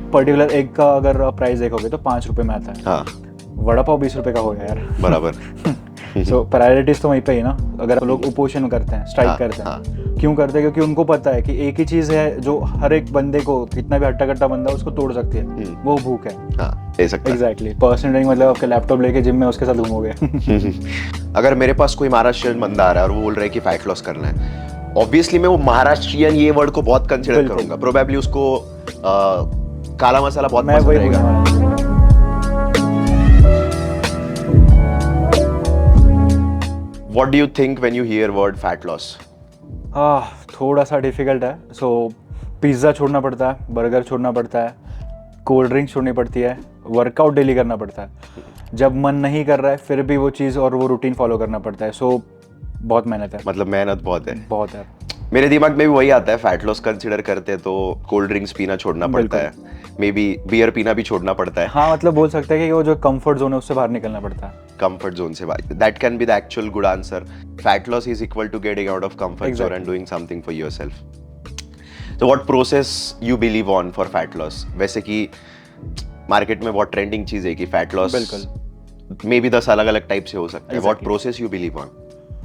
Particular egg का अगर price देखोगे तो 5 रुपए में आता है। हाँ वड़ा पाव 20 रुपए का हो गया यार। बराबर। सो प्रायोरिटीज तो वहीं पे ही ना। अगर लोग उपोषण करते हैं, स्ट्राइक हाँ, करते हैं, हाँ। क्यों करते हैं? क्योंकि उनको पता है कि एक ही चीज़ है जो हर एक बंदे को, कितना भी हट्टा कट्टा बंदा उसको तोड़ सकती है, वो भूख है। हाँ ले सकता है। एग्जैक्टली। पर्सनल ट्रेनिंग मतलब आपके लैपटॉप लेके जिम में उसके साथ घूमोगे। अगर मेरे पास कोई महाराष्ट्रियन बंदा आ रहा है और वो बोल रहा है कि फैट लॉस करना है, ऑब्वियसली मैं वो महाराष्ट्रियन ये वर्ड को बहुत कंसिडर बिल्कुल। करूंगा। प्रोबेबली उसको काला मसाला बहुत मैं पसंद वही रहेगा। बोलने वाला था। What do you think when you hear word fat loss? थोड़ा सा डिफिकल्ट है। सो पिज़्ज़ा छोड़ना पड़ता है, बर्गर छोड़ना पड़ता है, कोल्ड ड्रिंक छोड़नी पड़ती है, वर्कआउट डेली करना पड़ता है। जब मन नहीं कर रहा है फिर भी वो चीज़ और वो रूटीन फॉलो करना पड़ता है। सो बहुत मेहनत है। मतलब मेहनत बहुत है। बहुत है। मेरे दिमाग में भी वही आता है, फैट लॉस कंसिडर करते हैं तो कोल्ड ड्रिंक्स पीना छोड़ना पड़ता है, मे बी बियर पीना भी छोड़ना पड़ता है। हाँ मतलब बोल सकते हैं कि वो जो कंफर्ट जोन है उससे बाहर निकलना पड़ता है। कंफर्ट जोन से बाहर, that can be the actual good answer. Fat loss is equal to getting out of comfort zone and doing something for yourself. तो what process you believe on for fat loss? वैसे कि market में बहुत trending चीज है कि fat loss बिल्कुल may be 10 अलग अलग टाइप से हो सकता है। What Exactly. Process you believe on?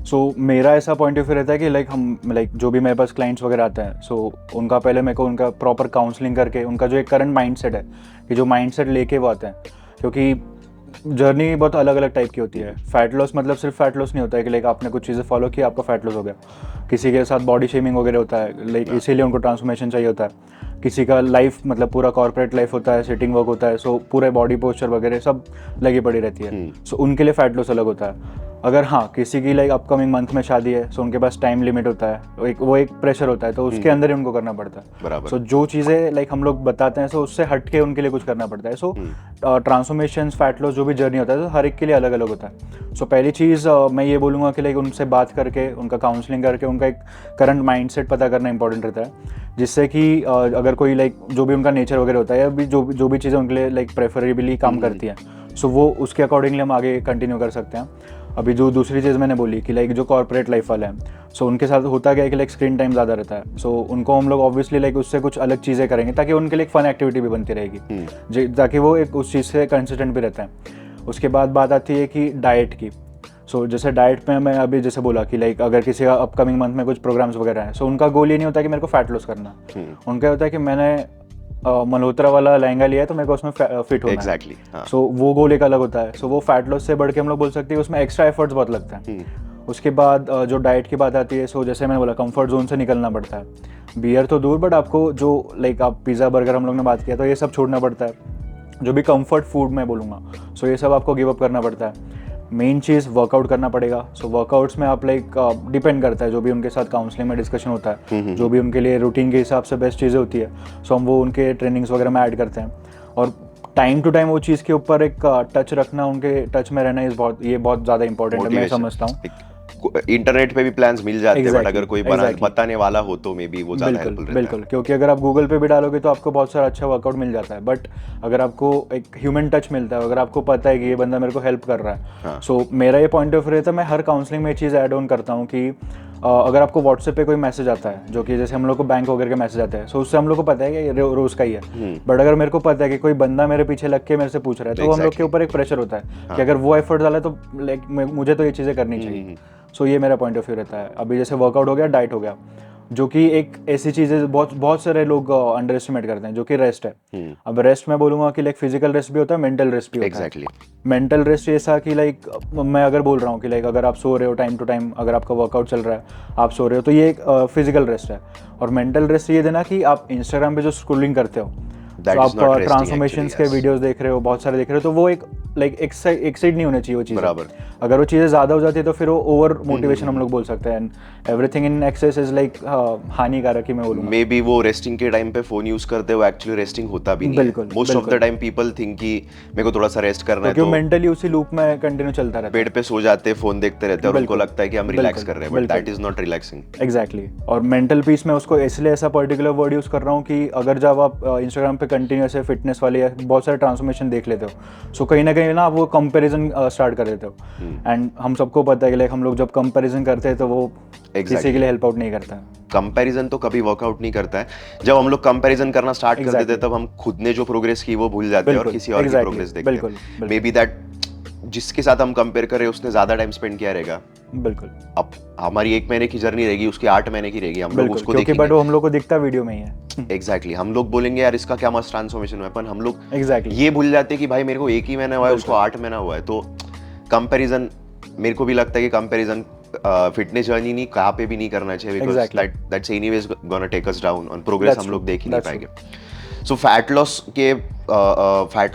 So मेरा ऐसा पॉइंट ऑफ व्यू रहता है कि लाइक जो भी मेरे पास क्लाइंट्स वगैरह आते हैं, सो उनका पहले मेरे को उनका प्रॉपर काउंसलिंग करके उनका जो एक करंट माइंडसेट है कि जो माइंडसेट लेके वो आते हैं, क्योंकि जर्नी बहुत अलग अलग टाइप की होती है। फैट लॉस मतलब सिर्फ फैट लॉस नहीं होता है कि लाइक आपने कुछ चीज़ें फॉलो की आपका फैट लॉस हो गया। किसी के साथ बॉडी शेमिंग वगैरह होता है, लाइक इसीलिए उनको ट्रांसफॉर्मेशन चाहिए होता है। किसी का लाइफ मतलब पूरा कॉर्पोरेट लाइफ होता है, सिटिंग वर्क होता है, सो पूरे बॉडी पोस्चर वगैरह सब लगी पड़ी रहती है। सो उनके लिए फैट लॉस अलग होता है। अगर हाँ किसी की लाइक अपकमिंग मंथ में शादी है, सो उनके पास टाइम लिमिट होता है, वो एक प्रेशर होता है, तो उसके अंदर ही उनको करना पड़ता है। बराबर। सो जो चीज़ें लाइक हम लोग बताते हैं, सो उससे हट के उनके लिए कुछ करना पड़ता है। सो ट्रांसफॉर्मेशन, फैट लॉस जो भी जर्नी होता है तो हर एक के लिए अलग अलग होता है। सो पहली चीज़ मैं ये बोलूँगा कि लाइक उनसे बात करके, उनका काउंसलिंग करके, उनका एक करंट माइंडसेट पता करना इंपॉर्टेंट रहता है, जिससे कि अगर कोई लाइक जो भी उनका नेचर वगैरह होता है या भी जो भी चीज़ें उनके लिए लाइक प्रेफरेबली काम करती हैं, सो वो उसके अकॉर्डिंगली हम आगे कंटिन्यू कर सकते हैं। अभी जो दूसरी चीज़ मैंने बोली कि लाइक जो कॉर्पोरेट लाइफ वाले हैं, सो उनके साथ होता क्या है कि लाइक स्क्रीन टाइम ज़्यादा रहता है। सो उनको हम लोग ऑब्वियसली लाइक उससे कुछ अलग चीज़ें करेंगे ताकि उनके लिए एक फन एक्टिविटी भी बनती रहेगी, ताकि वो एक उस चीज़ से कंसिस्टेंट भी रहता है। उसके बाद बात आती है कि डाइट की। सो जैसे डाइट में मैं अभी जैसे बोला कि लाइक अगर किसी का अपकमिंग मंथ में कुछ प्रोग्राम्स वगैरह हैं, सो उनका गोल ये नहीं होता कि मेरे को फैट लॉस करना। उनका होता है कि मैंने मल्होत्रा वाला लहंगा लिया है तो मेरे को उसमें फिट होना Exactly, है। हाँ। सो वो गोल एक अलग होता है। सो वो फैट लॉस से बढ़ के हम लोग बोल सकते हैं उसमें एक्स्ट्रा एफर्ट्स बहुत लगता है। उसके बाद जो डाइट की बात आती है, सो जैसे मैंने बोला कंफर्ट जोन से निकलना पड़ता है। बियर तो दूर, बट आपको जो लाइक आप पिज़्ज़ा बर्गर हम लोग ने बात किया तो ये सब छोड़ना पड़ता है। जो भी कंफर्ट फूड मैं बोलूँगा, सो ये सब आपको गिव अप करना पड़ता है। मेन चीज़ वर्कआउट करना पड़ेगा। सो वर्कआउट्स में आप लाइक डिपेंड करता है जो भी उनके साथ काउंसलिंग में डिस्कशन होता है, जो भी उनके लिए रूटीन के हिसाब से बेस्ट चीज़ें होती है, सो हम वो उनके ट्रेनिंग्स वगैरह में ऐड करते हैं। और टाइम टू टाइम वो चीज़ के ऊपर एक टच रखना, उनके टच में रहना ये बहुत ज़्यादा इंपॉर्टेंट है, मैं समझता हूँ। इंटरनेट पे भी प्लान्स मिल जाते हैं, बट अगर कोई Exactly. बताने वाला हो तो मे बी वो ज़्यादा हेल्पफुल रहता है। बिल्कुल, क्योंकि अगर आप गूगल पे भी डालोगे तो आपको बहुत सारा अच्छा वर्कआउट मिल जाता है, बट अगर आपको एक ह्यूमन टच मिलता है, अगर आपको पता है कि ये बंदा मेरे को हेल्प कर रहा है, सो मेरा ये पॉइंट ऑफ व्यू रहता है। मैं हर काउंसलिंग में ये चीज़ ऐड ऑन करता हूँ कि अगर आपको व्हाट्सएप पे कोई मैसेज आता है, जो कि जैसे हम लोग को बैंक वगैरह के मैसेज आते हैं, सो उससे हम लोग को पता है कि ये रोज़ का ही है, बट अगर मेरे को पता है कि कोई बंदा मेरे पीछे लग के मेरे से पूछ रहा है, तो हम लोग के ऊपर एक प्रेशर होता है कि अगर वो एफर्ट डाला तो लाइक मुझे तो ये चीज़ें करनी चाहिए। सो ये मेरा पॉइंट ऑफ व्यू रहता है। अभी जैसे वर्कआउट हो गया, डाइट हो गया, जो कि एक ऐसी चीज़ है बहुत सारे लोग अंडर एस्टिमेट करते हैं, जो कि रेस्ट है। अब रेस्ट मैं बोलूँगा कि लाइक फिजिकल रेस्ट भी होता है, मेंटल रेस्ट भी होता है। मेंटल रेस्ट ऐसा कि लाइक मैं अगर बोल रहा हूँ कि लाइक अगर आप सो रहे हो टाइम टू टाइम, अगर आपका वर्कआउट चल रहा है, आप सो रहे हो, तो ये एक फिजिकल रेस्ट है। और मेंटल रेस्ट ये देना कि आप इंस्टाग्राम पे जो स्क्रोलिंग करते हो, तो आप ट्रांसफॉर्मेशन के वीडियोस देख रहे हो, बहुत सारे देख रहे हो, तो वो एक लाइक एक्साइड नहीं होनी चाहिए वो चीज़ें। बराबर। अगर वो चीज़ें ज़्यादा हो जाती है तो फिर वो ओवर मोटिवेशन हम लोग बोल सकते हैं। Everything in excess is like हानिकारक ही मैं बोलूँगा। मे बी वो रेस्टिंग के टाइम पे फोन यूज करते हो, एक्चुअली रेस्टिंग होता भी नहीं है। Most of the time people think कि मेरे को थोड़ा सा रेस्ट करना है, तो मेंटली उसी लूप में कंटिन्यू चलता रहता है। बेड पे सो जाते हैं, फोन देखते रहते हैं और उनको लगता है कि हम रिलैक्स कर रहे हैं, but that is not relaxing. Exactly. और मेंटल पीस में उसको इसलिए ऐसा पर्टिकुलर वर्ड यूज़ कर रहा हूँ कि अगर जब आप इंस्टाग्राम पे कंटिन्यू ऐसे फिटनेस वाले या बहुत सारे ट्रांसफॉर्मेशन देख लेते हो, सो कहीं ना कहीं कहीं ना आप वो कंपैरिजन स्टार्ट कर देते हो, एंड हम सबको पता है कि लाइक हम लोग जब कंपैरिजन करते हैं तो वो किसी के लिए हेल्प आउट नहीं करता है। कंपैरिजन तो कभी वर्कआउट नहीं करता है। जब हम लोग कंपैरिजन करना स्टार्ट कर देते हैं तब हम खुद ने जो प्रोग्रेस की वो भूल जाते हैं और किसी और की प्रोग्रेस देखते हैं। मे बी दैट जिसके साथ हम कंपेयर कर रहे हैं उसने ज्यादा टाइम स्पेंड किया रहेगा। बिल्कुल। अब हमारी 1 महीने की जर्नी रहेगी, उसकी 8 महीने की रहेगी, हम लोग उसको देखेंगे, बट वो हम लोग को दिखता वीडियो में ही है। एग्जैक्टली हम लोग बोलेंगे यार इसका क्या मस्त ट्रांसफॉर्मेशन हुआ है, पर हम लोग एग्जैक्टली ये भूल जाते हैं कि भाई मेरे को 1 ही महीना हुआ है, उसको 8 महीना हुआ है। तो कंपैरिजन मेरे को भी लगता है कि कंपैरिजन फिटनेस जर्नी नहीं कहाँ पे भी नहीं करना चाहिए, because that's anyways gonna take us down और प्रोग्रेस हम लोग देख ही नहीं पाएंगे। सो फैट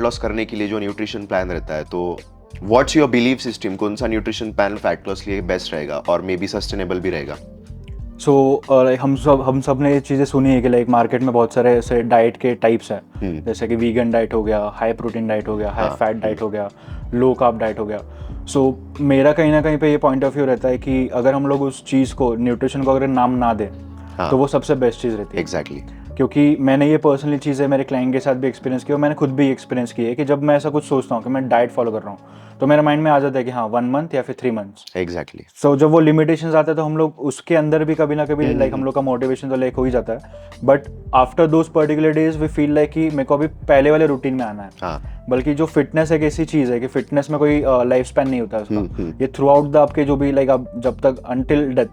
लॉस करने के लिए जो न्यूट्रिशन प्लान रहता है, तो व्हाट्स योर बिलीफ सिस्टम, कौन सा न्यूट्रिशन प्लान फैट लॉस के लिए बेस्ट रहेगा और मे बी सस्टेनेबल भी रहेगा? सो हम सब ने ये चीज़ें सुनी है कि लाइक मार्केट में बहुत सारे ऐसे डाइट के टाइप्स हैं, जैसे कि वीगन डाइट हो गया, हाई प्रोटीन डाइट हो गया, हाई फैट डाइट हो गया, लो कार्ब डाइट हो गया। सो मेरा कहीं ना कहीं पे ये पॉइंट ऑफ व्यू रहता है कि अगर हम लोग उस चीज़ को, न्यूट्रिशन को अगर नाम ना दें तो वो सबसे बेस्ट चीज़ रहती है। एग्जैक्टली क्योंकि मैंने ये पर्सनली चीज़ें मेरे क्लाइंट के साथ भी एक्सपीरियंस की और मैंने खुद भी एक्सपीरियंस की है कि जब मैं ऐसा कुछ सोचता हूँ कि मैं डाइट फॉलो कर रहा हूँ तो मेरे माइंड में आ जाता है कि हाँ 1 मंथ या फिर 3 मंथ्स। एग्जैक्टली सो जब वो लिमिटेशंस आते हैं तो हम लोग उसके अंदर भी कभी ना कभी लाइक हम लोग का मोटिवेशन तो लाइक हो ही जाता है, but after those particular days we feel like कि मेरे को अभी पहले वाले रूटीन में आना है। बल्कि जो फिटनेस एक ऐसी चीज़ है कि फिटनेस में कोई लाइफ स्पैन नहीं होता उसका, ये थ्रू आउट द आपके जो भी लाइक आप जब तक अंटिल डेथ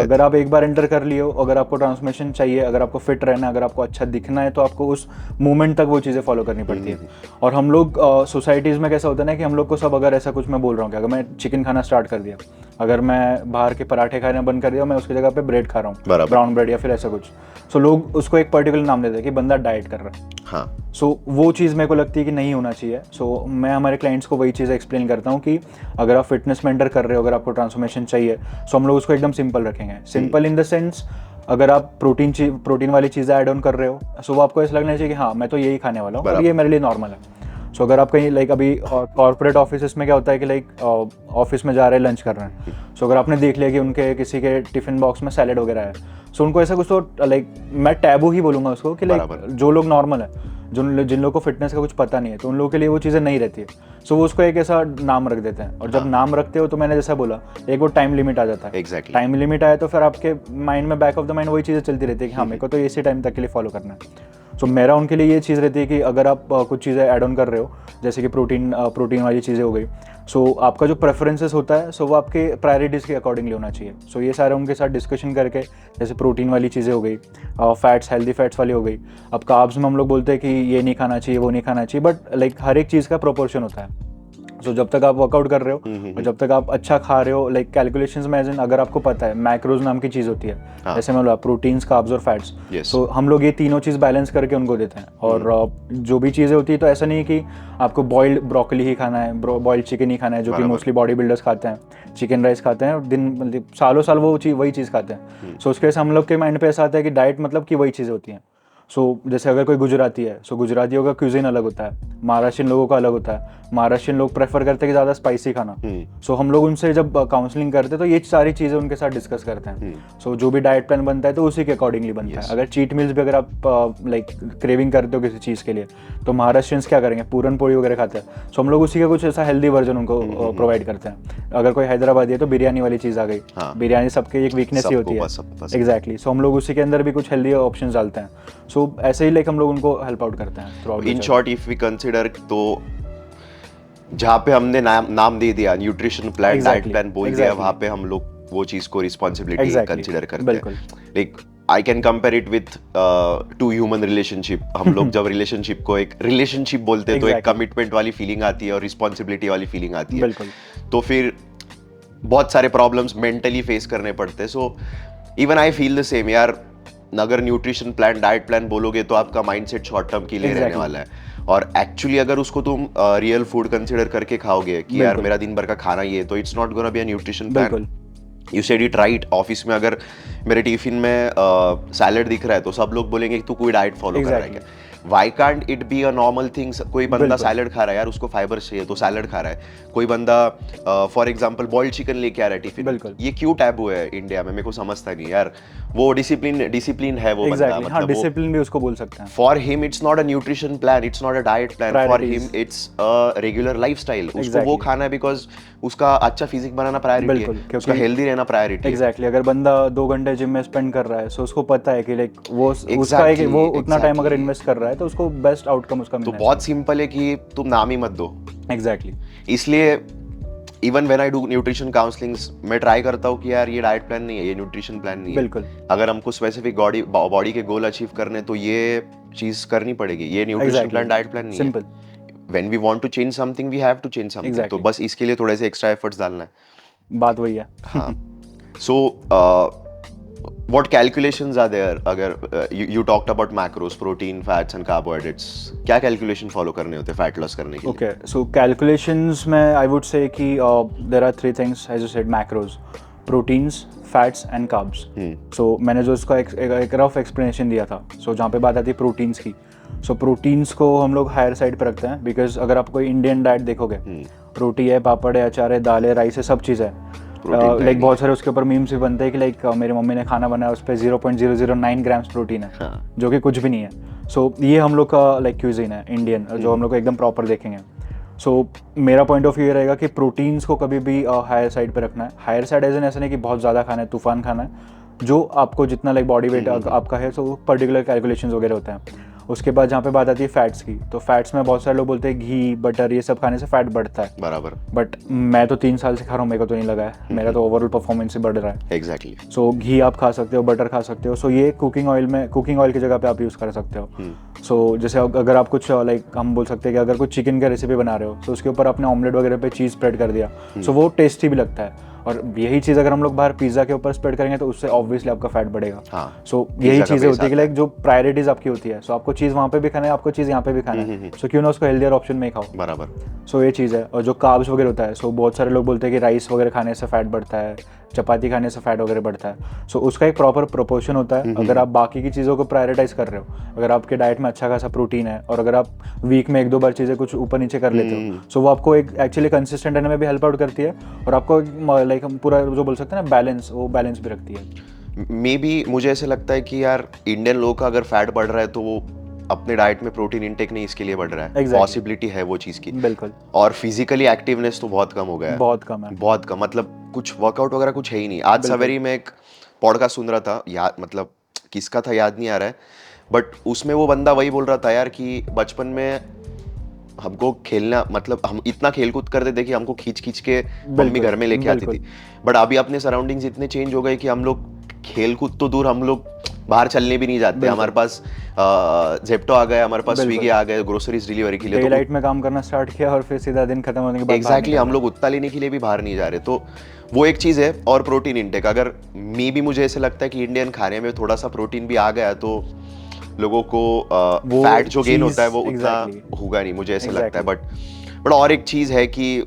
अगर आप एक बार एंटर कर लिए हो, अगर आपको ट्रांसफॉर्मेशन चाहिए, अगर आपको फिट रहना है, अगर आपको अच्छा दिखना है, तो आपको उस मोमेंट तक वो चीज़ें फॉलो करनी पड़ती है। और हम लोग सोसाइटीज़ में कैसा होता है ना कि हम लोग को सब, अगर ऐसा कुछ मैं बोल रहा हूँ कि अगर मैं चिकन खाना स्टार्ट कर दिया, अगर मैं बाहर के पराठे खाना बंद कर दिया, मैं उसकी जगह पे ब्रेड खा रहा हूँ, ब्राउन ब्रेड या फिर ऐसा कुछ, सो लोग उसको एक पर्टिकुलर नाम देते हैं कि बंदा डाइट कर रहा है। हाँ। सो वो चीज़ मेरे को लगती है कि नहीं होना चाहिए। सो मैं हमारे क्लाइंट्स को वही चीज़ एक्सप्लेन करता हूँ कि अगर आप फिटनेस में एंटर कर रहे हो, अगर आपको ट्रांसफॉर्मेशन चाहिए, सो हम लोग उसको एकदम सिंपल रखेंगे। सिंपल इन द सेंस, अगर आप प्रोटीन वाली चीज़ें ऐड ऑन कर रहे हो, सो वो आपको ऐसा लगना चाहिए कि हाँ मैं तो यही खाने वाला हूँ और ये मेरे लिए नॉर्मल है। सो अगर आप कहीं लाइक अभी कॉर्पोरेट ऑफिस में क्या होता है कि लाइक ऑफिस में जा रहे हैं, लंच कर रहे हैं, सो अगर आपने देख लिया कि उनके किसी के टिफिन बॉक्स में सैलेड वगैरह है, सो उनको ऐसा कुछ तो लाइक मैं टैबू ही बोलूँगा उसको कि लाइक जो लोग नॉर्मल है, जिन लोगों को फिटनेस का कुछ पता नहीं है, तो उन लोगों के लिए वो चीज़ें नहीं रहती है। सो वो उसको एक ऐसा नाम रख देते हैं, और जब नाम रखते हो तो मैंने जैसा बोला एक वो टाइम लिमिट आ जाता है। टाइम लिमिट आया तो फिर आपके माइंड में, बैक ऑफ द माइंड वही चीज़ें चलती रहती है कि हाँ मेरे को तो इसी टाइम तक के लिए फॉलो करना है। सो मेरा उनके लिए ये चीज़ रहती है कि अगर आप कुछ चीज़ें ऐड ऑन कर रहे हो, जैसे कि प्रोटीन वाली चीज़ें हो गई, सो आपका जो प्रेफरेंसेस होता है, सो वो आपके प्रायोरिटीज़ के अकॉर्डिंगली होना चाहिए। सो ये सारे उनके साथ डिस्कशन करके, जैसे प्रोटीन वाली चीज़ें हो गई, फैट्स हेल्दी फैट्स वाली हो गई। अब कार्ब्स में हम लोग बोलते हैं कि ये नहीं खाना चाहिए, वो नहीं खाना चाहिए, बट लाइक हर एक चीज़ का प्रोपोर्शन होता है। सो जब तक आप वर्कआउट कर रहे हो और जब तक आप अच्छा खा रहे हो, लाइक कैलकुलेशंस में, अगर आपको पता है मैक्रोज नाम की चीज़ होती है, जैसे मैं बोला प्रोटीन्स, कार्ब्स और फैट्स, सो हम लोग ये तीनों चीज़ बैलेंस करके उनको देते हैं। और जो भी चीज़ें होती है, तो ऐसा नहीं है कि आपको बॉइल्ड ब्रोकली ही खाना है, बॉइल्ड चिकन ही खाना है, जो कि मोस्टली बॉडी बिल्डर्स खाते हैं, चिकन राइस खाते हैं, दिन मतलब सालों साल वो वही चीज़ खाते हैं। सो उसके वजह से हम लोग के माइंड पे ऐसा आता है कि डाइट मतलब कि वही चीज़ें होती हैं। सो जैसे अगर कोई गुजराती है, सो गुजरातियों का क्यूजिन अलग होता है, महाराष्ट्रियन लोगों का अलग होता है। महाराष्ट्रियन लोग प्रेफर करते हैं कि ज़्यादा स्पाइसी खाना। सो हम लोग उनसे जब काउंसलिंग करते हैं तो ये सारी चीज़ें उनके साथ डिस्कस करते हैं। सो जो भी डाइट प्लान बनता है तो उसी के अकॉर्डिंगली बनता है। अगर चीट मील्स भी अगर आप लाइक क्रेविंग करते हो किसी चीज़ के लिए, तो महाराष्ट्रियंस क्या करेंगे, पूरन पोड़ी वगैरह खाते हैं। सो हम लोग उसी का कुछ ऐसा हेल्दी वर्जन उनको प्रोवाइड करते हैं। अगर कोई हैदराबादी है तो बिरयानी वाली चीज़ आ गई। बिरयानी सबके एक वीकनेस ही होती है। एग्जैक्टली। सो हम लोग उसी के अंदर भी कुछ हेल्दी ऑप्शन डालते हैं। सो ऐसे ही लाइक हम लोग उनको हेल्प आउट करते हैं। In short if we consider, तो जहाँ पे हमने नाम दे दिया न्यूट्रिशन प्लान, डाइट प्लान बोल दिया, वहाँ पे हम लोग वो चीज को रिस्पॉन्सिबिलिटी कंसिडर करते हैं। Like I can compare it with to human relationship. हम लोग जब रिलेशनशिप को एक रिलेशनशिप बोलते हैं तो एक कमिटमेंट वाली फीलिंग आती है और रिस्पॉन्सिबिलिटी वाली फीलिंग आती है। तो फिर बहुत सारे प्रॉब्लम्स मेंटली फेस करने पड़ते हैं। So even I feel the same यार, अगर न्यूट्रिशन प्लान, डाइट प्लान बोलोगे तो आपका माइंडसेट शॉर्ट टर्म के लिए रहने वाला है। और एक्चुअली अगर उसको तुम रियल फूड कंसिडर करके खाओगे कि यार मेरा दिन भर का खाना ये है, तो it's not gonna be a nutrition plan. You said it right. Office में अगर मेरे टिफिन में सैलेड दिख रहा है तो सब लोग बोलेंगे कि तू कोई डाइट फॉलो कर रहा है क्या। Why can't it be a normal things? कोई बंदा सैलड खा रहा है यार, उसको फाइबर चाहिए तो सैलड खा रहा है। कोई बंदा फॉर एग्जांपल बॉइल्ड चिकन लेके आ रहा है टिफिन, ये क्यों टैबू है इंडिया में? मेरे को समझता नहीं यार। वो डिसिप्लिन है वो बंदा, हाँ, मतलब डिसिप्लिन भी उसको बोल सकते हैं। For him it's not a nutrition plan, it's not a diet plan, for him it's a regular lifestyle. उसको वो खाना है बिकॉज उसका अच्छा फिजिक बनाना प्रायोरिटी है, उसका हेल्दी रहना प्रायोरिटी है। एग्जैक्टली, अगर बंदा 2 घंटे जिम में स्पेंड कर रहा है, सो उसको पता है कि लाइक उसका एक वो उतना टाइम अगर इन्वेस्ट कर रहा है तो उसको बेस्ट आउटकम उसका मिलना है। तो बहुत सिंपल है कि तुम नाम ही मत दो। एग्जैक्टली। इसलिए even when I do nutrition counsellings, मैं ट्राई करता हूँ कि यार ये डाइट प्लान नहीं है, ये न्यूट्रिशन प्लान नहीं है। बिल्कुल। अगर हमको स्पेसिफिक बॉडी के गोल अचीव करने तो ये चीज करनी पड़ेगी। ये न्यूट्रिशन प्लान डाइट प्लान नहीं सिंपल। है। When we want to change something we have to change something. तो बस इसके लिए थोड़े से एक्स्ट्रा एफर्ट्स डालना है। बात वही है। हाँ। सो what calculations are there? अगर you talked about macros, protein, fats and carbohydrates, क्या calculation follow करने होते हैं fat loss करने के लिए? Okay, so calculations में I would say कि there are 3 things as you said, macros, proteins, fats and carbs. So मैंने जो इसका एक रफ explanation दिया था, so जहाँ पे बात आती है प्रोटीन्स की, so प्रोटीन्स को हम लोग हायर साइड पे रखते हैं बिकॉज अगर आप कोई इंडियन डाइट देखोगे, रोटी है, पापड़ है, अचार है, दाल है, राइस है, सब चीज़ है। लाइक बहुत सारे उसके ऊपर मीम्स भी बनते हैं कि लाइक मेरी मम्मी ने खाना बनाया उस पर 0.009 ग्राम्स प्रोटीन है, जो कि कुछ भी नहीं है। सो ये हम लोग का लाइक क्यूजिन है इंडियन, जो हम लोग को एकदम प्रॉपर देखेंगे। सो मेरा पॉइंट ऑफ व्यू ये रहेगा कि प्रोटीन्स को कभी भी हायर साइड पे रखना है। हायर साइड एज एन ऐसा नहीं कि बहुत ज़्यादा खाना है, तूफान खाना है, जो आपको जितना लाइक बॉडी वेट आपका है, तो पर्टिकुलर कैलकुलेशंस वगैरह होता है। उसके बाद जहाँ पे बात आती है फैट्स की, तो फैट्स में बहुत सारे लोग बोलते हैं घी, बटर, ये सब खाने से फैट बढ़ता है। बराबर। बट मैं तो 3 साल से खा रहा हूँ, मेरे को तो नहीं लगा है। मेरा तो ओवरऑल परफॉर्मेंस ही बढ़ रहा है। एग्जैक्टली। सो घी आप खा सकते हो, बटर खा सकते हो। सो ये कुकिंग ऑयल की जगह पे आप यूज़ कर सकते हो। सो जैसे अगर आप कुछ लाइक हम बोल सकते हैं कि अगर कुछ चिकन का रेसिपी बना रहे हो, तो उसके ऊपर आपने ऑमलेट वगैरह पे चीज़ स्प्रेड कर दिया, सो वो टेस्टी भी लगता है। और यही चीज़ अगर हम लोग बाहर पिज्ज़ा के ऊपर स्प्रेड करेंगे तो उससे ऑब्वियसली आपका फैट बढ़ेगा। सो यही चीज़ें होती है कि लाइक जो प्रायोरिटीज आपकी होती है, सो आपको चीज़ वहाँ पे भी खाना है, आपको चीज़ यहाँ पे भी खाना है, सो क्यों ना उसको हेल्दियर ऑप्शन में ही खाओ। बराबर। सो ये चीज़ है। और जो कार्ब्स वगैरह होता है, सो बहुत सारे लोग बोलते हैं कि राइस वगैरह खाने से फैट बढ़ता है, चपाती खाने से फैट वगैरह बढ़ता है। सो उसका एक प्रॉपर प्रोपोर्शन होता है। अगर आप बाकी की चीज़ों को प्रायोरिटाइज कर रहे हो, अगर आपके डाइट में अच्छा खासा प्रोटीन है, और अगर आप वीक में 1-2 बार चीज़ें कुछ ऊपर नीचे कर लेते हो, सो वो आपको एक एक्चुअली कंसिस्टेंट रहने में भी हेल्प आउट करती है, और आपको लाइक पूरा जो बोल सकते हैं ना बैलेंस, वो बैलेंस भी रखती है। मे बी मुझे ऐसे लगता है कि यार इंडियन लोग का अगर फैट बढ़ रहा है तो वो अपने डाइट में प्रोटीन इनटेक नहीं इसके लिए बढ़ रहा है। पॉसिबिलिटी है वो चीज़ की। बिल्कुल। और फिजिकली एक्टिवनेस तो बहुत कम हो गया है। बहुत कम है। बहुत कम, मतलब कुछ वर्कआउट वगैरह कुछ है ही नहीं। आज सवेरे में एक पॉडकास्ट सुन रहा था, याद मतलब किसका था याद नहीं आ रहा है, बट उसमें वो बंदा वही बोल रहा था यार कि बचपन में हमको खेलना, मतलब हम इतना खेल कूद करते थे कि हमको खींच खींच के मम्मी घर में लेके आती थी। बट अभी अपने सराउंडिंग्स इतने चेंज हो गए कि हम लोग खेल कूद तो दूर, हम लोग बाहर चलने भी नहीं जाते। हमारे पास जेप्टो आ गए, हमारे पास स्विगी आ गए ग्रोसरीज डिलीवरी के लिए। डे लाइट में काम करना स्टार्ट किया और फिर सीधा दिन खत्म होने के बाद एग्जैक्टली हम लोग उत्ता लेने के लिए भी बाहर नहीं जा रहे। तो वो एक चीज़ है। और प्रोटीन इंटेक, अगर भी मुझे ऐसे लगता है कि इंडियन खाने में थोड़ा सा प्रोटीन भी आ गया तो लोगों को फैट जो गेन होता है वो उतना होगा नहीं, मुझे ऐसे लगता है। बट और एक चीज़ है कि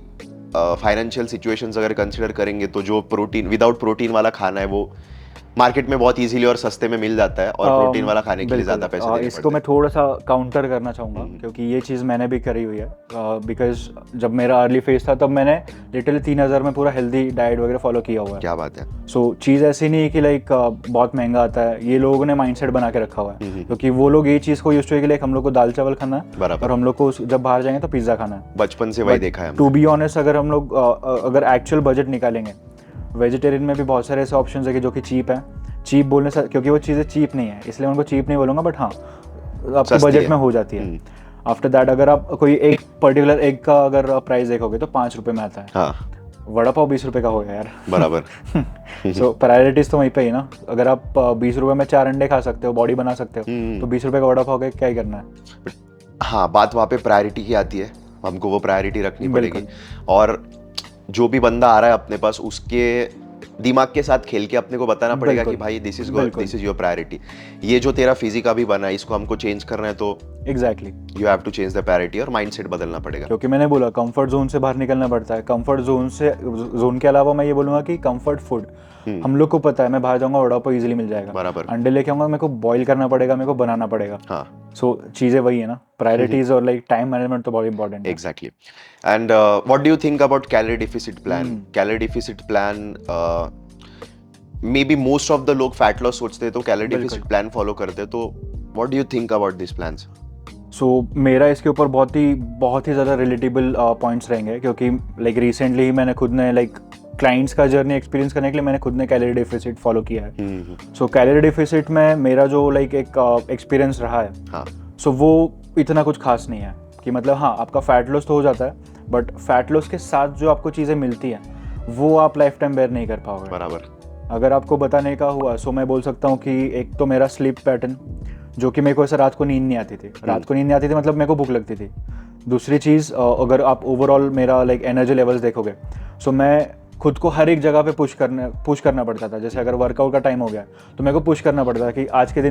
फाइनेंशियल सिचुएशंस अगर कंसिडर करेंगे तो जो प्रोटीन विदाउट प्रोटीन वाला खाना है वो मार्केट में बहुत इजीली और सस्ते में मिल जाता है, और प्रोटीन वाला खाने के लिए ज़्यादा पैसे देने पड़ते हैं। इसको मैं थोड़ा सा काउंटर करना चाहूँगा, क्योंकि ये चीज़ मैंने भी करी हुई है। बिकॉज जब मेरा अर्ली फेज था तब मैंने लिटरली 3000 में पूरा हेल्दी डाइट वगैरह फॉलो किया हुआ है। क्या बात है। सो चीज़ ऐसी नहीं है कि लाइक बहुत महंगा आता है, ये लोगों ने माइंडसेट बना के रखा हुआ है, क्योंकि वो लोग ये चीज़ को यूज टू कि लाइक हम लोग को दाल चावल खाना है और हम लोग को जब बाहर जाएंगे तो पिज्ज़ा खाना है। बचपन से वही देखा है। टू बी ऑनेस्ट, अगर हम लोग अगर एक्चुअल बजट निकालेंगे, वेजिटेरियन में भी बहुत सारे ऐसे ऑप्शन है कि जो कि चीप है। चीप बोलने से, क्योंकि वो चीज़ें चीप नहीं है इसलिए उनको चीप नहीं बोलूँगा, बट हाँ आपके बजट में हो जाती है। आफ्टर दैट अगर आप कोई एक पर्टिकुलर एग का अगर प्राइस देखोगे तो 5 रुपये में आता है। हाँ। वड़ा पाव 20 रुपये का हो गया यार। बराबर। सो प्रायोरिटीज तो वहीं पे ही ना। अगर आप 20 रुपये में 4 अंडे खा सकते हो, बॉडी बना सकते हो, तो 20 रुपये का वड़ा पाव का क्या ही करना है। हाँ, बात वहाँ पे प्रायोरिटी की आती है, हमको वो प्रायोरिटी रखनी पड़ेगी। और जो भी बंदा आ रहा है अपने पास, उसके दिमाग के साथ खेल के अपने को बताना पड़ेगा कि भाई दिस इज योर प्रायोरिटी, ये जो तेरा फिजिक अभी बना है इसको हमको चेंज करना है, तो exactly you have to change the priority और माइंडसेट बदलना पड़ेगा। क्योंकि मैंने बोला कंफर्ट जोन से बाहर निकलना पड़ता है। कंफर्ट जोन के अलावा मैं ये बोलूंगा कि कंफर्ट फूड, हम लोग को पता है मैं बाहर जाऊंगा वड़ा पाव इजीली मिल जाएगा, बराबर। अंडे लेके आऊंगा, मेरे को बॉईल करना पड़ेगा, मेरे को बनाना पड़ेगा। हाँ, सो चीजें वही है ना, प्रायोरिटीज और लाइक टाइम मैनेजमेंट तो बहुत इंपॉर्टेंट है। Exactly. And what do you think about calorie deficit plan? Calorie deficit plan may be most of the लोग फैट लॉस सोचते हैं तो कैलोरी डिफिसिट प्लान फॉलो करते हैं, तो what do you think about this plans? So मेरा इसके ऊपर बहुत ही ज़्यादा रिलेटेबल पॉइंट्स रहेंगे, क्योंकि लाइक रिसेंटली ही मैंने खुद ने लाइक क्लाइंट्स का जर्नी एक्सपीरियंस करने के लिए मैंने खुद ने कैलोरी डेफिसिट फॉलो किया है। सो कैलोरी डेफिसिट में मेरा जो लाइक एक एक्सपीरियंस रहा है, सो वो इतना कुछ खास नहीं है कि मतलब हाँ आपका फैट लॉस तो हो जाता है, बट फैट लॉस के साथ जो आपको चीज़ें मिलती हैं वो आप लाइफ टाइम बेयर नहीं कर पाओगे। बराबर। अगर आपको बताने का हुआ सो मैं बोल सकता हूँ कि एक तो मेरा स्लीप पैटर्न, जो कि मेरे को ऐसे रात को नींद नहीं आती थी, मतलब मेरे को भूख लगती थी। दूसरी चीज़, अगर आप ओवरऑल मेरा लाइक एनर्जी लेवल्स देखोगे, सो मैं खुद को हर एक जगह पे पुश करना पड़ता था। जैसे अगर वर्कआउट का टाइम हो गया तो मेरे को पुश करना पड़ता था कि आज के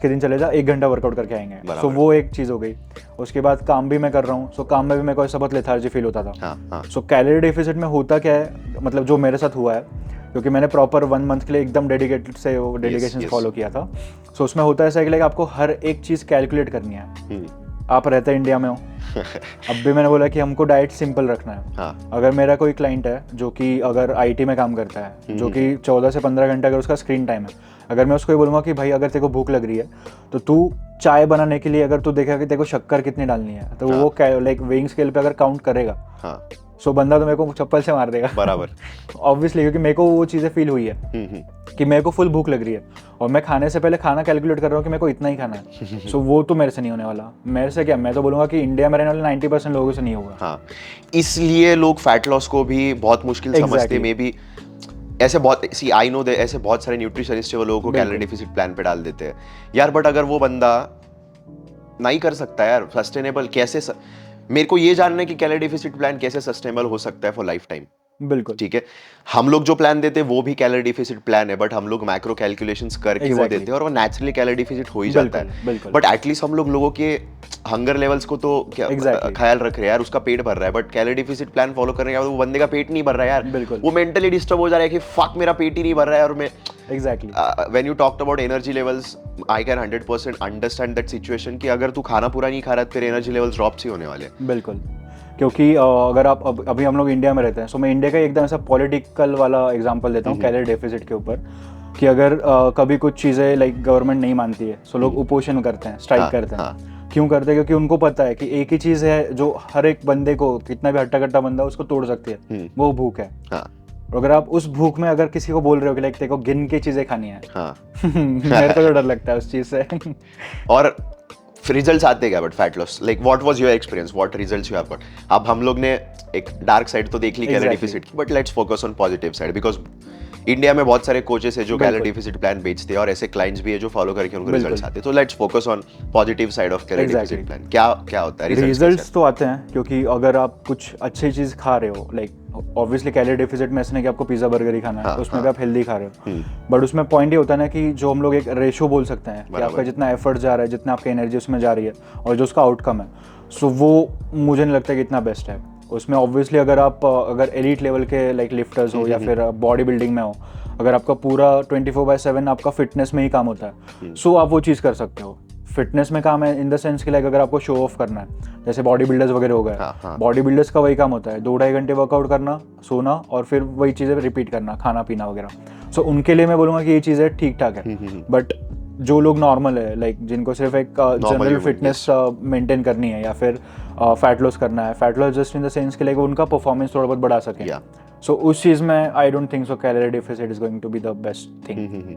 दिन चले जा 1 घंटा वर्कआउट करके आएंगे। सो वो एक चीज़ हो गई। उसके बाद काम भी मैं कर रहा हूँ, सो काम में भी मेरे को ऐसा बहुत लेथार्जी फील होता था। सो कैलोरी डेफिसिट में होता क्या है, मतलब जो मेरे साथ हुआ है, क्योंकि मैंने प्रॉपर 1 मंथ के लिए एकदम डेडिकेशन फॉलो किया था। सो उसमें होता है ऐसा कि लाइक आपको हर एक चीज़ कैलकुलेट करनी है। आप रहते इंडिया में हो, अब भी मैंने बोला कि हमको डाइट सिंपल रखना है। अगर मेरा कोई क्लाइंट है जो कि अगर आईटी में काम करता है, जो कि 14 से 15 घंटे अगर उसका स्क्रीन टाइम है, अगर मैं उसको ये बोलूँगा कि भाई अगर तेरे को भूख लग रही है तो तू चाय बनाने के लिए अगर तू देखेगा कि तेरे को शक्कर कितनी डालनी है, तो वो लाइक वेइंग स्केल पे अगर काउंट करेगा, सो बंदा तो मेरे को चप्पल से मार देगा। बराबर। ऑब्वियसली, क्योंकि मेरे को वो चीज़ें फील हुई है कि मेरे को फुल भूख लग रही है और मैं खाने से पहले खाना कैलकुलेट कर रहा हूँ कि मेरे को इतना ही खाना है। सो वो तो मेरे से नहीं होने वाला। मेरे से क्या, मैं तो बोलूँगा कि इंडिया में रहने वाले 90% लोगों से नहीं होगा। हाँ, इसलिए लोग फैट लॉस को भी बहुत मुश्किल समझते हैं। मे बी ऐसे बहुत सारे न्यूट्रिशनिस्ट है वो लोगों को कैलोरी डेफिसिट प्लान पे डाल देते हैं यार। बट अगर वो बंदा नहीं कर सकता यार सस्टेनेबल, कैसे मेरे को ये जानना है कि कैलोरी डेफिसिट प्लान कैसे सस्टेनेबल हो सकता है फॉर लाइफ टाइम। बिल्कुल ठीक है, हम लोग जो प्लान देते हैं वो भी कैलोरी डेफिसिट प्लान है, बट हम लोग मैक्रो कैलकुलेशंस करके वो देते हैं और वो नेचुरली कैलोरी डेफिसिट हो ही जाता है। बट एटलीस्ट हम लोगों के हंगर लेवल्स को तो क्या ख्याल रख रहे हैं यार, उसका पेट भर रहा है। But calorie deficit plan follow करने के बाद वो बंदे का पेट नहीं भर रहा है यार, वो मेंटली डिस्टर्ब हो जा रहा है कि फक मेरा पेट ही नहीं भर रहा है। और मैं when you talked about energy levels, I can 100% understand that situation कि अगर तू खाना पूरा नहीं खा रहा है तेरे एनर्जी लेवल्स ड्रॉप ही होने वाले। बिल्कुल, क्योंकि अगर आप अभी हम लोग इंडिया में रहते हैं, सो मैं इंडिया का एकदम ऐसा पॉलिटिकल वाला एग्जांपल देता हूँ कैलोरी डेफिसिट के ऊपर, कि अगर कभी कुछ चीज़ें लाइक गवर्नमेंट नहीं मानती है, सो लोग उपोषण करते हैं, स्ट्राइक करते हैं। क्यों करते हैं? क्योंकि उनको पता है कि एक ही चीज़ है जो हर एक बंदे को, कितना भी हट्टा कट्टा बंदा उसको तोड़ सकती है, वो भूख है। और अगर आप उस भूख में अगर किसी को बोल रहे हो कि लाइक तेरे को गिन के चीज़ें खानी है, मेरे को तो डर लगता है उस चीज़ से। और रिजल्ट्स आते क्या but fat loss, like what was your experience, what results you have got? अब हम लोग ने एक डार्क साइड तो देख ली कैलोरी डेफिसिट की, but let's focus on positive side, because India में बहुत सारे कोचेस है जो कैलोरी डेफिसिट प्लान बेचते हैं और ऐसे क्लाइंट्स भी है जो फॉलो करके उनको रिजल्ट्स आते हैं। तो let's focus on positive side of calorie deficit plan. क्या होता है रिजल्ट्स? तो आते हैं क्योंकि अगर आप कुछ अच्छी चीज़ खा रहे हो, लाइक ऑब्वियसली कैलोरी डेफिसिट में ऐसा नहीं कि आपको पिज्जा बर्गर ही खाना है, उसमें भी आप हेल्दी खा रहे हो, बट उसमें पॉइंट ये होता है ना कि जो हम लोग एक रेशो बोल सकते हैं कि आपका जितना एफर्ट जा रहा है, जितना आपकी एनर्जी उसमें जा रही है और जो उसका आउटकम है, सो वो मुझे नहीं लगता कि इतना बेस्ट है। उसमें ऑब्वियसली अगर एलीट लेवल के लाइक लिफ्टर्स हो या फिर बॉडी बिल्डिंग में हो, अगर आपका पूरा 24/7 आपका फिटनेस में ही काम होता है, सो आप वो चीज़ कर सकते हो। फिटनेस में काम है इन द सेंस कि लाइक अगर आपको शो ऑफ करना है, जैसे बॉडी बिल्डर्स वगैरह हो गए, बॉडी बिल्डर्स का वही काम होता है, 2-2.5 घंटे वर्कआउट करना, सोना और फिर वही चीज़ें रिपीट करना, खाना पीना वगैरह। सो उनके लिए मैं बोलूँगा कि ये चीज़ें ठीक ठाक है। बट जो लोग नॉर्मल है, लाइक जिनको सिर्फ एक जनरल फिटनेस मेंटेन करनी है या फिर फैट लॉस करना है, fat loss just in the sense कि लाइक उनका परफॉर्मेंस थोड़ा बहुत बढ़ा सके, सो उस चीज़ में I don't think so calorie deficit is going to be the best thing.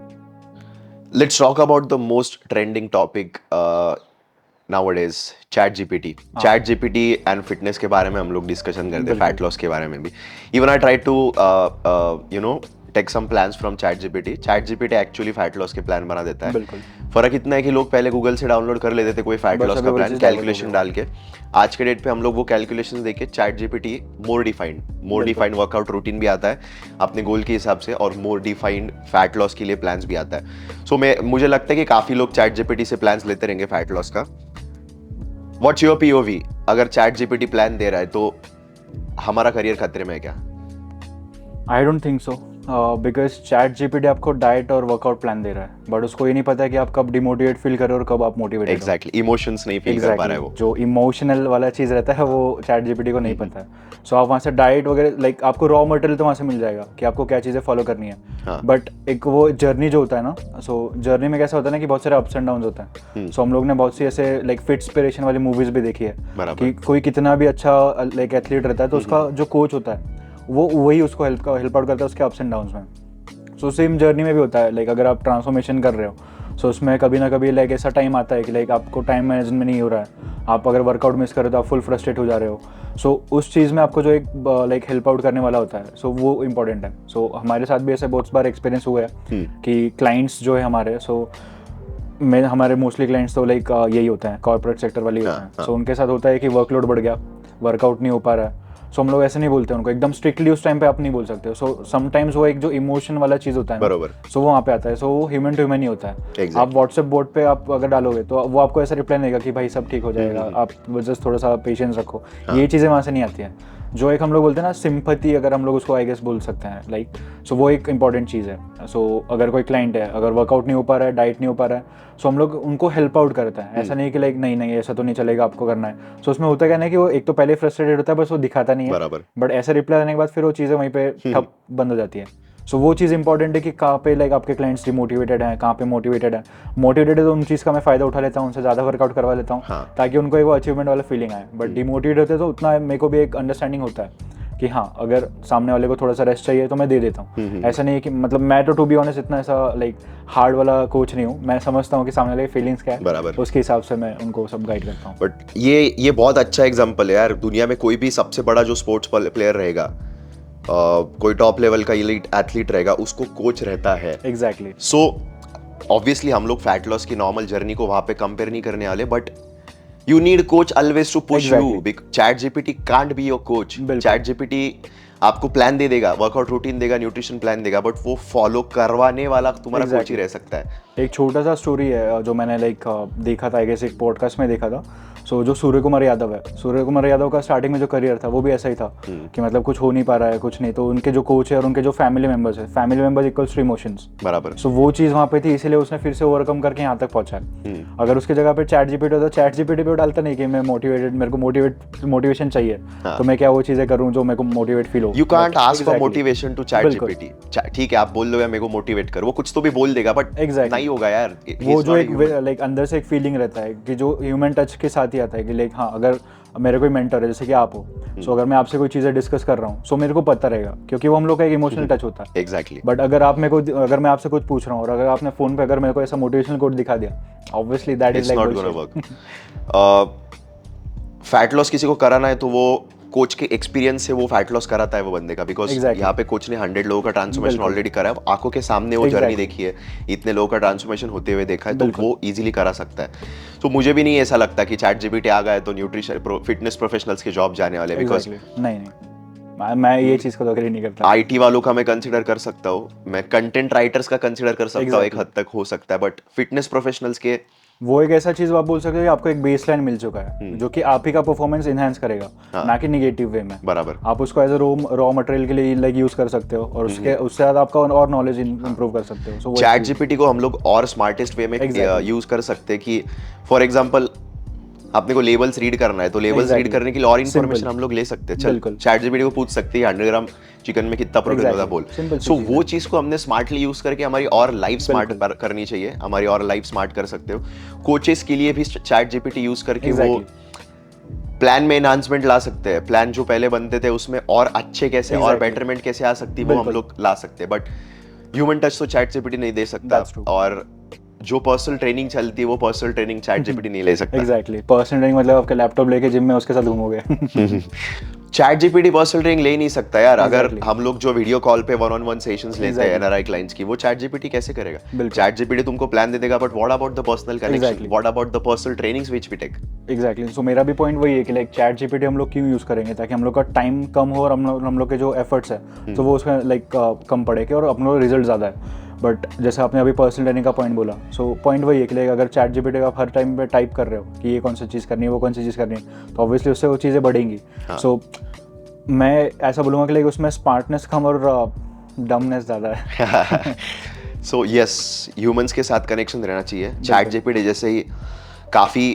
Let's talk about the most trending topic nowadays, chat GPT and fitness के बारे में हम लोग डिस्कशन करते हैं, फैट लॉस के बारे में भी। Even I try to take some plans from chat GPT actually fat loss के प्लान बना देता है। बिल्कुल। फर्क इतना है कि लोग पहले गूगल से डाउनलोड कर लेते थे कोई फैट बस लॉस अभी का वो प्लान चीज़ कैलकुलेशन डाल डाल के। आज के डेट पे हम लोग वो कैलकुलेशंस देके चैट जीपीटी मोर डिफाइंड वर्कआउट रूटीन भी आता है अपने गोल के हिसाब से, और मोर डिफाइंड फैट लॉस के लिए प्लान्स भी आता है। सो मुझे लगता है कि काफी लोग चैट जीपीटी से प्लान्स लेते रहेंगे फैट लॉस का। What's your POV? अगर चैट जीपीटी प्लान दे रहा है तो हमारा करियर खतरे में है क्या? आई don't think so, because chat GPT आपको डाइट और वर्कआउट प्लान दे रहा है, बट उसको ये नहीं पता है कि आप कब डिमोटिवेट फील कर रहे हो और कब आप मोटिवेट एग्जैक्टली इमोशंस नहीं फील कर पा रहा है वो। जो इमोशनल वाला चीज़ रहता है वो चैट जीपीटी को नहीं पता है। सो आप वहाँ से डाइट वगैरह लाइक आपको रॉ मटेरियल तो वहाँ से मिल जाएगा कि आपको क्या चीज़ें फॉलो करनी है, बट एक वो जर्नी जो होता है ना, सो जर्नी में कैसा होता है ना कि बहुत सारे अप्स एंड डाउन होता है। सो हम लोग ने बहुत सी ऐसे लाइक फिट इंस्पिरेशन वाली मूवीज भी देखी है कि कोई कितना भी अच्छा लाइक एथलीट रहता है तो उसका जो कोच होता है वो वही उसको हेल्प आउट करता है उसके अप्स एंड डाउन्स में। सो सेम जर्नी में भी होता है, लाइक अगर आप ट्रांसफॉर्मेशन कर रहे हो सो उसमें कभी ना कभी लाइक ऐसा टाइम आता है कि लाइक आपको टाइम मैनेजमेंट नहीं हो रहा है, आप अगर वर्कआउट मिस कर रहे हो तो आप फुल फ्रस्ट्रेट हो जा रहे हो। सो उस चीज़ में आपको जो एक लाइक हेल्प आउट करने वाला होता है, सो वो इंपॉर्टेंट है। सो हमारे साथ भी ऐसे बहुत बार एक्सपीरियंस हुआ है कि क्लाइंट्स जो है हमारे, सो हमारे मोस्टली क्लाइंट्स तो लाइक यही होते हैं, कॉर्पोरेट सेक्टर वाले होते हैं। सो उनके साथ होता है कि वर्कलोड बढ़ गया, वर्कआउट नहीं हो पा रहा है। सो हम लोग ऐसे नहीं बोलते उनको एकदम स्ट्रिक्टली उस टाइम पे आप नहीं बोल सकते। सो समटाइम्स वो एक जो इमोशन वाला चीज़ होता है बरोबर, सो वो वहाँ पे आता है। सो वो ह्यूमन टू ह्यूमन ही होता है। आप व्हाट्सएप बोर्ड पे आप अगर डालोगे तो वो आपको ऐसा रिप्लाई नहीं देगा कि भाई सब ठीक हो जाएगा, आप जस्ट थोड़ा सा पेशेंस रखो। ये चीज़ें वहाँ से नहीं आती हैं। जो एक हम लोग बोलते हैं ना सिंपैथी, अगर हम लोग उसको आई गेस बोल सकते हैं लाइक, सो वो एक इंपॉर्टेंट चीज़ है। सो अगर कोई क्लाइंट है, अगर वर्कआउट नहीं हो पा रहा है, डाइट नहीं हो पा रहा है, सो हम लोग उनको हेल्प आउट करते हैं। ऐसा नहीं कि लाइक नहीं ऐसा तो नहीं चलेगा, आपको करना है। सो उसमें होता क्या है कि वो एक तो पहले फ्रस्ट्रेटेड होता है, बस वो दिखाता नहीं है, बट ऐसे रिप्लाई देने के बाद फिर वो चीज़ें वहीं पे ठप बंद हो जाती है। सो वो चीज़ इंपॉर्टेंट है कि कहाँ पे लाइक आपके क्लाइंट्स डिमोटिवेटेड हैं, कहाँ पे मोटिवेटेड है। मोटिवेटेड है तो उन चीज़ का मैं फ़ायदा उठा लेता हूँ, उनसे ज़्यादा वर्कआउट करवा लेता हूँ ताकि उनको एक वो अचीवमेंट वाला फीलिंग आए। बट डिमोटिवेट होते तो उतना मेरे को भी एक अंडरस्टैंडिंग होता है कि हाँ अगर सामने वाले को थोड़ा सा रेस्ट चाहिए तो मैं दे देता हूँ। ऐसा नहीं है कि मतलब मैं तो टू बी ऑनेस्ट इतना ऐसा लाइक हार्ड वाला कोच नहीं हूँ। मैं समझता हूँ कि सामने वाले की फीलिंग्स क्या है, उसके हिसाब से मैं उनको सब गाइड करता हूँ। बट ये बहुत अच्छा एग्जांपल है यार। दुनिया में कोई भी सबसे बड़ा जो स्पोर्ट्स प्लेयर रहेगा, कोई टॉप लेवल का एलीट एथलीट रहेगा, उसको कोच रहता है। एग्जैक्टली। सो ऑब्वियसली हम लोग फैट लॉस की नॉर्मल जर्नी को वहां पे कंपेयर नहीं करने वाले, but you need coach always to push you. Chat GPT can't be your coach. Chat GPT आपको प्लान दे देगा, वर्कआउट रूटीन देगा, न्यूट्रिशन प्लान देगा, बट वो फॉलो करवाने वाला तुम्हारा कोच ही रह सकता है। एक छोटा सा स्टोरी है जो मैंने लाइक देखा था, आई गेस एक पॉडकास्ट में देखा था। सो जो सूर्य कुमार यादव है, सूर्य कुमार यादव का स्टार्टिंग में जो करियर था वो भी ऐसा ही था कि मतलब कुछ हो नहीं पा रहा है, कुछ नहीं, तो उनके जो कोच है और उनके जो फैमिली मेंबर्स है, family members equals to emotions. बराबर। सो वो चीज़ वहाँ पे थी, इसीलिए उसने फिर से ओवरकम करके यहाँ तक पहुँचा है। अगर उसकी जगह पे चैट जीपीटी होता, चैट जीपीटी पे डालता नहीं कि मैं मोटिवेटेड, मेरे को मोटिवेशन चाहिए, तो मैं क्या वो चीज़ें करूँ जो मेरे को मोटिवेट फील हो। You can't ask for motivation to chat GPT. ठीक है, आप बोल दो यार मेरे को मोटिवेट कर, वो कुछ तो भी बोल देगा, बट नहीं होगा यार। वो जो एक लाइक अंदर से एक फीलिंग रहता है कि जो ह्यूमन टच के साथ ही आता है कि लाइक हाँ अगर मेरे कोई मेंटर है जैसे कि आप हो, सो अगर मैं आपसे कोई चीज़ें डिस्कस कर रहा हूँ सो मेरे को पता रहेगा, क्योंकि वो हम लोग का एक इमोशनल टच होता है। एग्जैक्टली। बट अगर मैं आपसे कुछ पूछ रहा हूँ और अगर आपने फोन पे अगर मेरे को ऐसा मोटिवेशनल कोड दिखा दिया, obviously that is like not gonna work. Fat loss किसी को कराना है तो वो कोच के एक्सपीरियंस से वो फैट लॉस कराता है वो बंदे का, बिकॉज यहाँ पे कोच ने 100 लोगों का ट्रांसफॉर्मेशन ऑलरेडी करा है, आंखों के सामने वो जर्नी देखी है, इतने लोगों का ट्रांसफॉर्मेशन होते हुए देखा है, तो वो इजीली करा सकता है। तो मुझे भी नहीं ऐसा लगता कि चैट जीपीटी आ गया तो न्यूट्रिशन फिटनेस प्रोफेशनल्स के जॉब जाने वाले, बिकॉज नहीं मैं ये चीज को तो अग्री नहीं करता। आईटी वालों का मैं कंसिडर कर सकता हूँ, मैं कंटेंट राइटर्स का कंसिडर कर सकता हूँ, एक हद तक हो सकता है, बट फिटनेस प्रोफेशनल्स के वो एक ऐसा चीज आप बोल सकते हो कि आपको एक बेसलाइन मिल चुका है जो कि आप ही का परफॉर्मेंस इनहेंस करेगा, ना कि नेगेटिव वे में। बराबर। आप उसको एज अ रॉ मटेरियल के लिए लाइक यूज कर सकते हो और उससे बाद आपका और नॉलेज इंप्रूव कर सकते हो। सो चैट जीपीटी को हम लोग और स्मार्टेस्ट वे में यूज कर सकते हैं कि फॉर एग्जांपल अपने को लेबल्स रीड करना है तो लेबल्स रीड करने के लिए और इन्फॉर्मेशन हम लोग ले सकते हैं। चल चैट जीपीटी को पूछ सकते हैं 100 ग्राम चिकन में कितना प्रोटीन होता है बोल। सो वो चीज को हमने स्मार्टली यूज करके हमारी और लाइफ स्मार्ट करनी चाहिए, हमारी और लाइफ स्मार्ट कर सकते हो। कोचेस के लिए भी चैट जीपीटी यूज करके वो प्लान में एनहांसमेंट ला सकते हैं, प्लान जो पहले बनते थे उसमें और अच्छे कैसे और बेटरमेंट कैसे आ सकती है वो हम लोग ला सकते हैं, बट ह्यूमन टच तो चैट जीपीटी नहीं दे सकता, और जो पर्सनल ट्रेनिंग चलती है वो पर्सनल ट्रेनिंग चैट जीपीटी नहीं ले सकता। एग्जैक्टली, पर्सनल ट्रेनिंग मतलब आपका लैपटॉप लेके जिम में उसके साथ घूमोगे। चैट जीपीटी पर्सनल ट्रेनिंग ले नहीं सकता यार। अगर Exactly. हम लोग जो वीडियो कॉल पे 1-on-1 सेशंस लेते हैं Exactly. एनआरआई क्लाइंट्स की, वो चैट जीपीटी कैसे करेगा? बिल्कुल। चैट जीपीटी तुमको प्लान दे देगा, but what about the personal connection, Exactly. What about the personal trainings which we take? Exactly so मेरा भी पॉइंट वही है कि लाइक चैट जीपीटी हम लोग क्यों यूज़ करेंगे, ताकि हम लोग का टाइम कम हो और हम लोग के जो एफर्ट्स है तो वो उसमें लाइक कम पड़ेगा और हम लोग रिजल्ट ज़्यादा है। बट जैसे आपने अभी पर्सनल ट्रेनिंग का पॉइंट बोला, सो पॉइंट वही है कि लाइक अगर चैट जीपीटी आप हर टाइम पे टाइप कर रहे हो कि ये कौन सी चीज़ करनी है, वो कौन सी चीज़ करनी है, तो ऑब्वियसली उससे वो चीज़ें बढ़ेंगी। सो मैं ऐसा बोलूँगा कि लाइक उसमें स्मार्टनेस कम और डमनेस ज़्यादा है। सो यस, ह्यूमंस के साथ कनेक्शन रहना चाहिए। चैट जीपीटी जैसे ही काफ़ी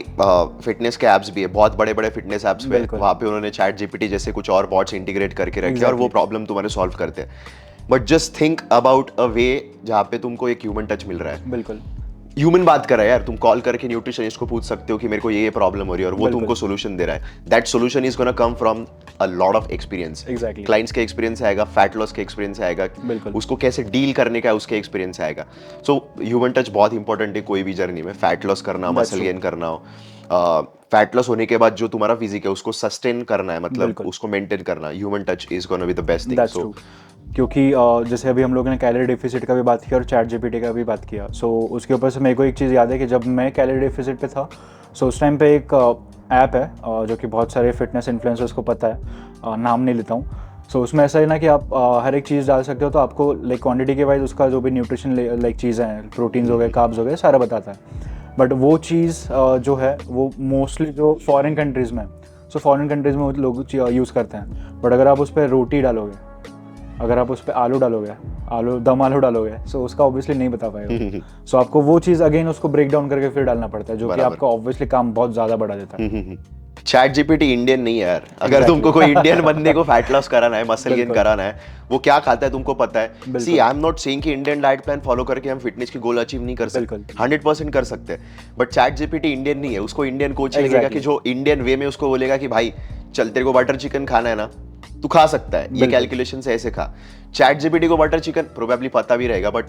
फिटनेस के ऐप्स भी है, बहुत बड़े बड़े फिटनेस ऐप्स पे, वहाँ पे उन्होंने चैट जीपीटी जैसे कुछ और बॉट्स इंटीग्रेट करके रखे और वो प्रॉब्लम तुम्हारे सॉल्व करते हैं। But just think about a way जहाँ पे तुमको एक ह्यूमन टच मिल रहा है। बिल्कुल ह्यूमन बात कर रहा है यार, तुम कॉल करके न्यूट्रिशनिस्ट को पूछ सकते हो कि मेरे को ये प्रॉब्लम हो रही है और वो तुमको सोल्यूशन दे रहा है। That solution is gonna come from a lot of experience. Exactly. Clients के एक्सपीरियंस आएगा, फैट लॉस के एक्सपीरियंस आएगा, उसको कैसे डील करने का है उसके एक्सपीरियंस आएगा। सो ह्यूमन टच बहुत इंपॉर्टेंट है कोई भी जर्नी में, फैट लॉस करना, मसल गेन करना हो। फैट लॉस होने के बाद जो तुम्हारा फिजिक है उसको सस्टेन करना है, मतलब उसको मेंटेन करना, human touch is gonna be the best thing. So क्योंकि जैसे अभी हम लोगों ने कैलोरी डेफिसिट का भी बात किया और चैट जीपीटी का भी बात किया, सो उसके ऊपर से मेरे को एक चीज़ याद है कि जब मैं कैलोरी डेफिसिट पे था, सो उस टाइम पे एक ऐप है जो कि बहुत सारे फिटनेस इन्फ्लुएंसर्स को पता है, नाम नहीं लेता हूँ। सो उसमें ऐसा है ना कि आप हर एक चीज़ डाल सकते हो, तो आपको लाइक क्वांटिटी के वाइज उसका जो भी न्यूट्रिशन लाइक चीज़ें हैं, प्रोटीन्स हो गए, कार्ब्स हो गए, सारा बताता है। बट वो चीज़ जो है वो मोस्टली जो फॉरेन कंट्रीज़ में, सो फॉरेन कंट्रीज़ में वो लोग यूज़ करते हैं। बट अगर आप उस पर रोटी डालोगे, अगर आप उस पर आलू डालोगे, दम आलू डालोगे, सो उसका ऑब्वियसली नहीं बता पाएगा। सो आपको वो चीज़ अगेन उसको ब्रेक डाउन करके फिर डालना पड़ता है, जो कि आपका ऑब्वियसली काम बहुत ज़्यादा बढ़ा देता है। चैट जीपीटी इंडियन नहीं है यार। अगर तुमको कोई इंडियन बंदे को फैट लॉस कराना है, मसल गेन कराना है, वो क्या खाता है तुमको पता है। सी आई एम नॉट सेइंग कि इंडियन डाइट प्लान फॉलो करके हम फिटनेस की गोल अचीव नहीं कर सकते, 100% कर सकते हैं। बट चैट जीपीटी इंडियन नहीं है, उसको इंडियन कोच लगेगा कि जो इंडियन वे में उसको बोलेगा कि भाई चल तेरे को बटर चिकन खाना है ना, तू खा सकता है, ये कैलकुलेशन से ऐसे खा। चैट जीपीटी को बटर चिकन प्रोबेबली पता भी रहेगा, बट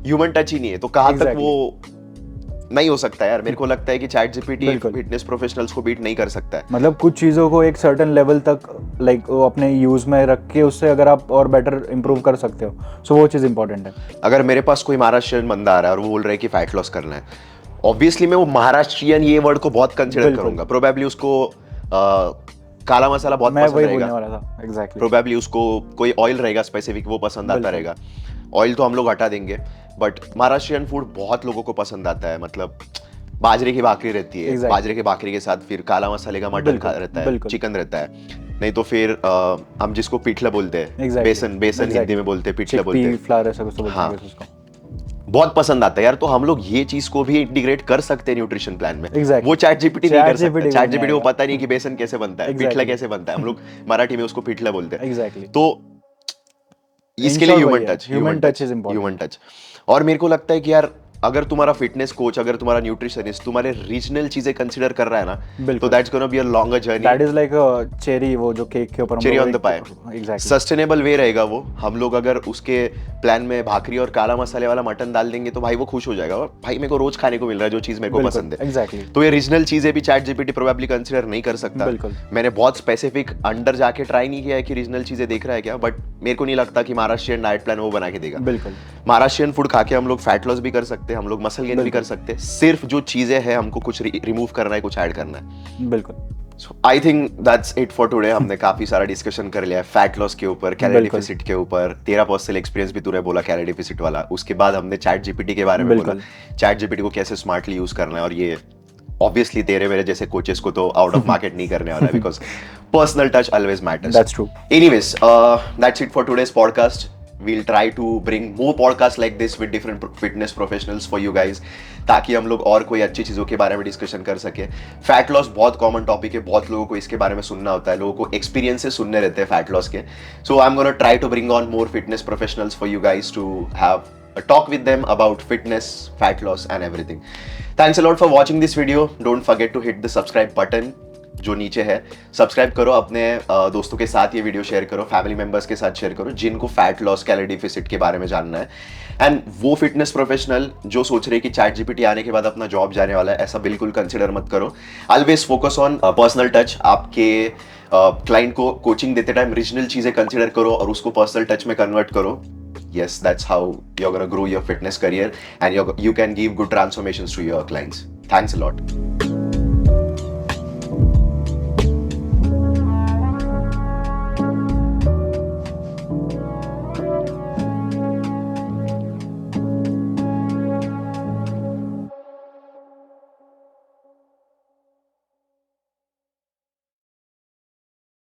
ह्यूमन टच ही नहीं है, तो कहाँ तक वो नहीं हो सकता यार। मेरे को लगता है कि चैट जीपीटी फिटनेस प्रोफेशनल्स को बीट नहीं कर सकता है। मतलब कुछ चीज़ों को एक सर्टेन लेवल तक लाइक वो अपने यूज में रख के उससे अगर आप और बेटर इंप्रूव कर सकते हो, सो वो चीज़ इंपॉर्टेंट है। अगर मेरे पास कोई महाराष्ट्रियन बंदा आ रहा है और वो बोल रहा है कि फैट लॉस करना है, ऑब्वियसली मैं वो महाराष्ट्रियन ये वर्ड को बहुत कंसिडर करूंगा। प्रोबेबली उसको काला मसाला बहुत पसंद रहेगा, एग्जैक्टली। प्रोबेबली उसको कोई ऑयल रहेगा स्पेसिफिक, वो पसंद आता रहेगा। ऑयल तो हम लोग हटा देंगे, बट महाराष्ट्रियन फूड बहुत लोगों को पसंद आता है। मतलब बाजरे की भाकरी रहती है, बाजरे की भाकरी के साथ फिर काला मसाले का मटन रहता है, चिकन रहता है, नहीं तो फिर हम जिसको पिठला बोलते हैं, बेसन हिंदी में बोलते हैं, पिठला बोलते हैं, हाँ, बहुत पसंद आता है यार। तो हम लोग ये चीज को भी इंटीग्रेट कर सकते हैं न्यूट्रिशन प्लान में। वो चैट जीपीटी नहीं कर सकता। चैट जीपीटी को पता नहीं कि बेसन कैसे बनता है, पिठला कैसे बनता है, हम लोग मराठी में उसको पिठला बोलते हैं। तो इसके लिए ह्यूमन टच। और मेरे को लगता है कि यार अगर तुम्हारा फिटनेस कोच, अगर तुम्हारा न्यूट्रिशनिस्ट तुम्हारे रीजनल चीजें कंसीडर कर रहा है ना, तो that's gonna be a longer journey. That is like a cherry, वो जो केक के ऊपर cherry on the pie. Sustainable way रहेगा वो। हम लोग अगर उसके प्लान में भाकरी और काला मसाले वाला मटन डाल देंगे तो भाई वो खुश हो जाएगा, और भाई मेरे को रोज खाने को मिल रहा है जो चीज मेरे को पसंद है। एग्जैक्टली। तो ये रीजनल चीजें भी चैट जीपीटी प्रोबेबली कंसीडर नहीं कर सकता। मैंने बहुत स्पेसिफिक अंडर जाके ट्राई नहीं किया है कि रीजनल चीजें देख रहा है क्या, बट मेरे को नहीं लगता कि महाराष्ट्रियन डाइट प्लान वो बना के देगा। बिल्कुल। महाराष्ट्रियन फूड खा के हम लोग फैट लॉस भी कर सकते हैं, हम लोग मसल गेन भी कर सकते हैं। सिर्फ जो चीजें हैं हमको कुछ रिमूव करना है, कुछ ऐड करना है। बिल्कुल। I think that's it for today. हमने काफी सारा डिस्कशन कर लिया है फैट लॉस के ऊपर, कैलोरी डेफिसिट के ऊपर। तेरा पर्सनल एक्सपीरियंस भी तूने बोला कैलोरी डेफिसिट वाला। उसके बाद हमने चैट जीपीटी के बारे में बोला, चैट जीपीटी को कैसे स्मार्टली यूज करना है। और ये ऑब्वियसली तेरे मेरे जैसे कोचेस को तो आउट ऑफ मार्केट नहीं करने वाला है, because personal touch always matters. That's true. Anyways, that's it for today's podcast. We'll try to bring more podcasts like this with different fitness professionals for you guys, ताकि हम लोग और कोई अच्छी चीज़ों के बारे में डिस्कशन कर सके। फैट लॉस बहुत कॉमन टॉपिक है, बहुत लोगों को इसके बारे में सुनना होता है, लोगों को एक्सपीरियंसेस सुनने रहते हैं फैट लॉस के। So I am gonna try to bring on more fitness professionals for you guys to have a talk with them about fitness, fat loss and everything. Thanks a lot for watching this video. Don't forget to hit the subscribe button जो नीचे है। Subscribe करो, अपने दोस्तों के साथ ये video share करो, फैमिली मेंबर्स के साथ शेयर करो जिनको फैट लॉस, कैलोरी डेफिसिट के बारे में जानना है। एंड वो फिटनेस प्रोफेशनल जो सोच रहे कि चैट जीपीटी आने के बाद अपना जॉब जाने वाला है, ऐसा बिल्कुल कंसिडर मत करो। Always focus on personal touch. आपके क्लाइंट को कोचिंग देते टाइम रीजनल चीजें कंसिडर करो और उसको पर्सनल टच में कन्वर्ट करो. Yes, that's how you're gonna grow your fitness career and you can give good transformations to your clients. Thanks a lot.